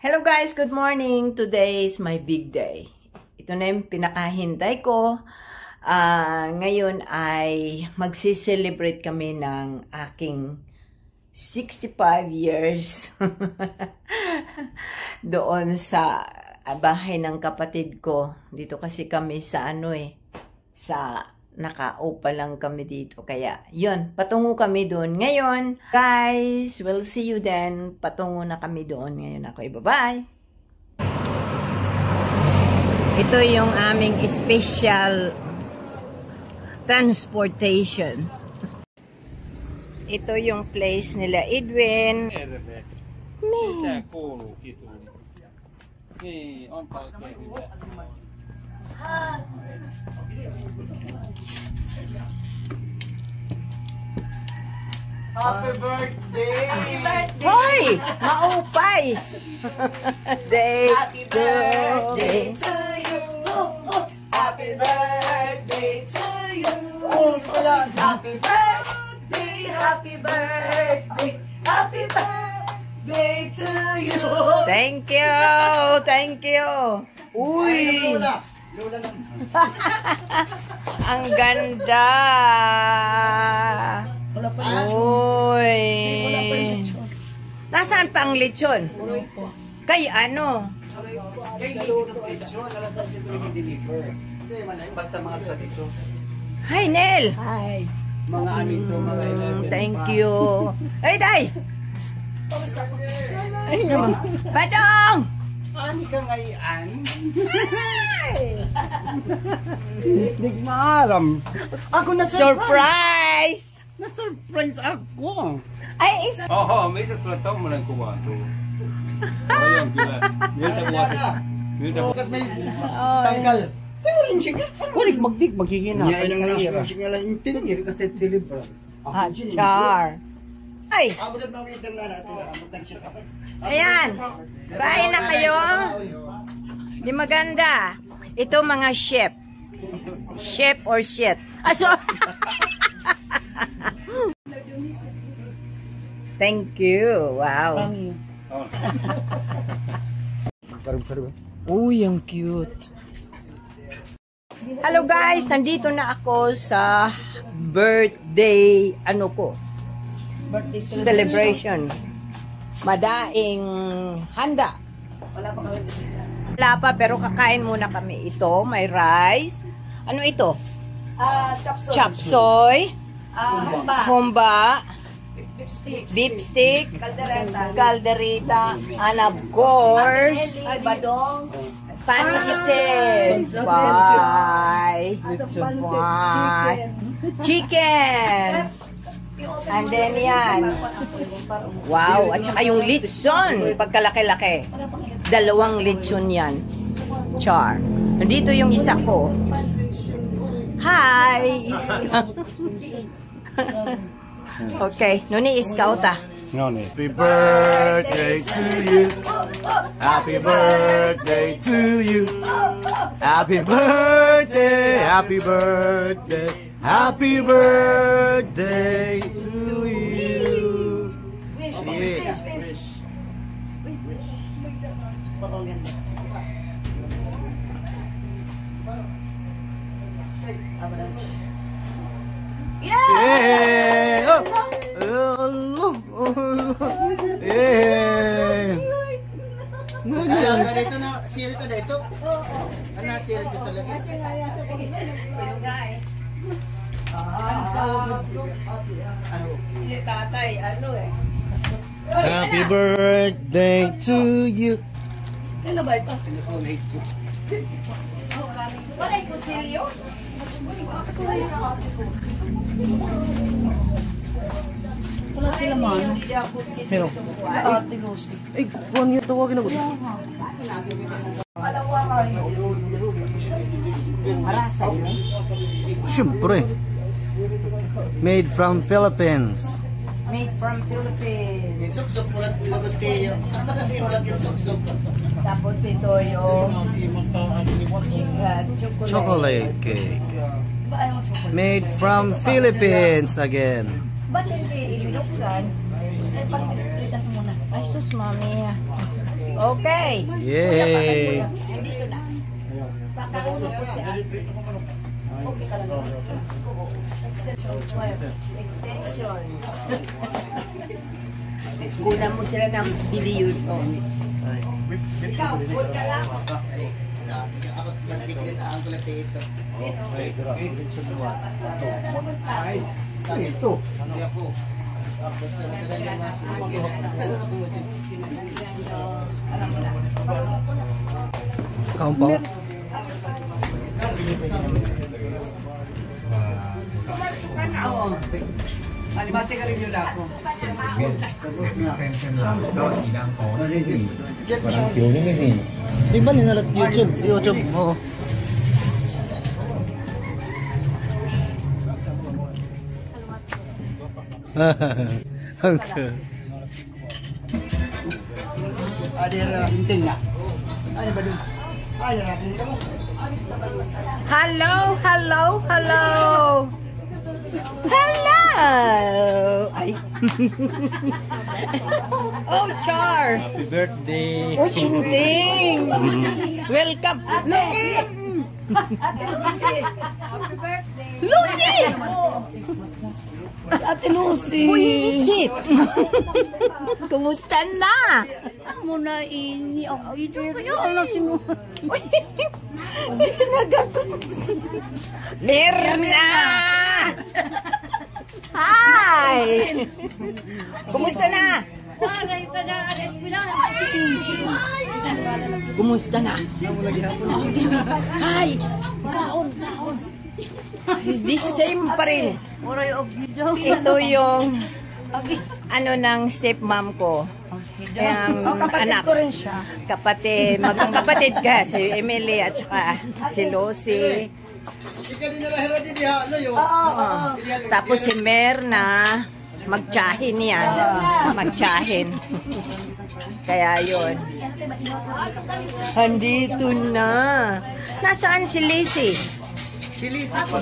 Hello guys, good morning. Today is my big day. Ito na yung pinakahintay ko. Ngayon ay magsi-celebrate kami ng aking 65 years doon sa bahay ng kapatid ko. Dito kasi kami sa sa nakaupa lang kami dito. Kaya, yun, patungo kami doon. Ngayon, guys, we'll see you then. Patungo na kami doon. Ngayon ako, bye-bye. Ito yung aming special transportation. Ito yung place nila, Edwin. Happy birthday! Happy birthday! Hoy! Maupay! Happy birthday to you! Happy birthday to you! Happy birthday! Happy birthday! Happy birthday to you! Thank you! Thank you! Uy! Lola lang. Ang ganda! Wala pa Uy! Wala pa yung lechon. Nasaan pa ang lechon? Kay ano? Kaya hindi dito lechon. Alasan si Turing i-deliver. Basta mga sa dito. Hi, Nel! Hi! Mga anito, mga 11. Thank you! Ay, Day! Ay, naman. Badong! Ani ka ngayon? Hindi maaram. Ako Surprise! Na-surprise ako. Ay, is... may sesuatu mo lang kumato. Ayun, gila. Bakit may tanggal? Pero rin siya. Huwag magiging na. Yan ang nasunod siya lang. Hindi kasi silibra. Char. Ay! Abot na waiting na natin. Abot ng siya. Ayan. Kain na kayo. Di maganda. Ito mga chef. Chef or shit. So, thank you. Wow. Uy, ang cute. Hello guys, nandito na ako sa birthday birthday celebration. Madaing handa. Wala pa pero kakain muna kami. Ito, may rice. Ano ito? Chopsoy. Humba. Beef stick. Caldereta. And of course, Badong. pansit. Bye. Chicken. And then yan. Wow. At saka yung lechon. Pagkalaki-laki. 2 lechon yan. Char. Nandito yung isa ko. Hi! Okay. Nuni scout ah. Happy birthday to you. Happy birthday to you. Happy birthday. Happy birthday. Happy birthday to you. Wish. Yeah! Oh! Yeah! Dito na, sirito dito. Ano, sirito talaga? Tatay, Happy birthday to you. Ano ba ito? Wala yung kutsilyo? Wala sila man. Pero, Ate Lucy. Ay, kukuha niyo tawagin ako. Marasa ini. siyempre. Made from Philippines. Made from Philippines. Suksok mo lang magot kayo. Walang yung suksok. Tapos ito yung Chocolate cake. Made from Philippines again. Ba't hindi iniluksan? Ay, pang-display na muna. Ay, sus, mami. Okay. Yay! Dito na. Pakauna ko si ate. Okay ka lang. Extension. Extension. Kunan mo sila ng video ito. Ikaw, good ka lang. Ako nagtigil na ang kulit ito. Ito. Compound. Oo. Alibase ka rin yung lako. Di ba ninalat YouTube? YouTube, oo. Okay. Ada inting na. Ano ba dun? Ay, natin ka mo. Hello, hello, hello. Hello. Ay. Oh, Char. Happy birthday! Uy, inting. Welcome. Ate Lucy. Happy birthday. Lucy. Ate Lucy. Uy, Mitchit. Kumusta na? Muna ini ang video niyo. Ano si mo? Mirna! Hi! Kumusta na? Waray ka na Espinal. Kumusta na? Hi! Kaon. The same pa rin. Waray of video. Ito yung ano ng stepmom ko. Yung anak. ko rin siya. Kapatid, magkakapatid ka. Si Emily at saka si Lucy. Ika din nila hero din diha, ano yun? Tapos si Merna, magtsahin yan. Magtsahin. Kaya yun. Andito na. Nasaan si Lizzie? Si Lizzy po.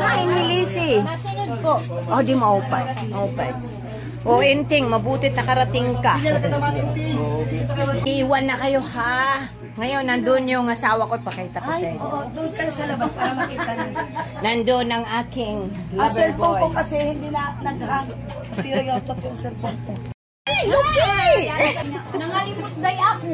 Hi, ni Lizzie. Masunod po. Oh, di maupay. Maupay. O, Enting, mabuti nakarating ka. Iwan na kayo, ha? Ngayon, nandun yung asawa ko. Pakita ko sa inyo. Oo, doon kayo sa labas para makita niyo. Nandun ang aking Ang lover cellphone ko boy. kasi hindi na nag-hang. Sira yata yung cellphone ko. Hey, okay! Nangalimot day ako.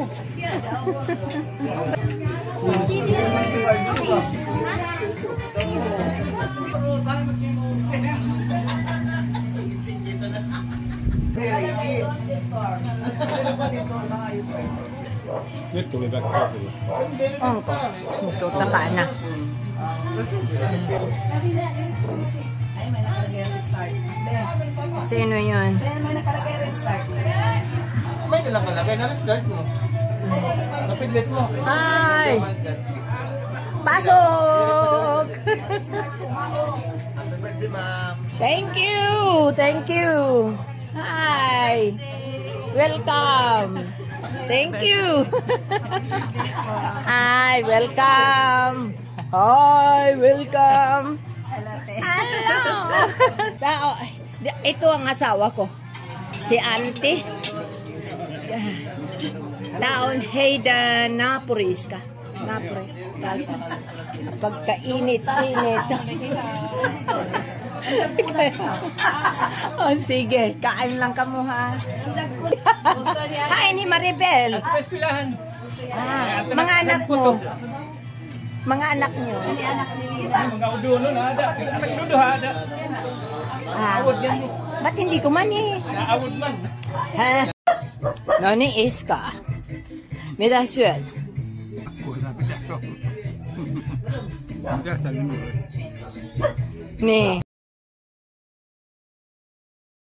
Nyt tuli back coffee. Onko? Tutaka na. Ay, may nakalagay restart. Sino yun? May nakalagay restart. May nakalagay na start mo. Napidlit mo. Hi! Pasok! Happy birthday, ma'am. Thank you! Thank you! Hi! Welcome! Thank you! Hi! Welcome! Hi! Welcome! Hello! Ito ang asawa ko. Si Auntie. Down Hayden Napuris ka. Napuri. Pagkainit-init. Oh, sige. Kain lang ka mo, ha? Kain ni Maribel. Ah, mga anak mo. Mga anak nyo. Mga uduno na ada. Anak dudo ada. Ah, ba't hindi ko man eh? Naawod man. Ha? Nani Iska. Midasyon. Ni.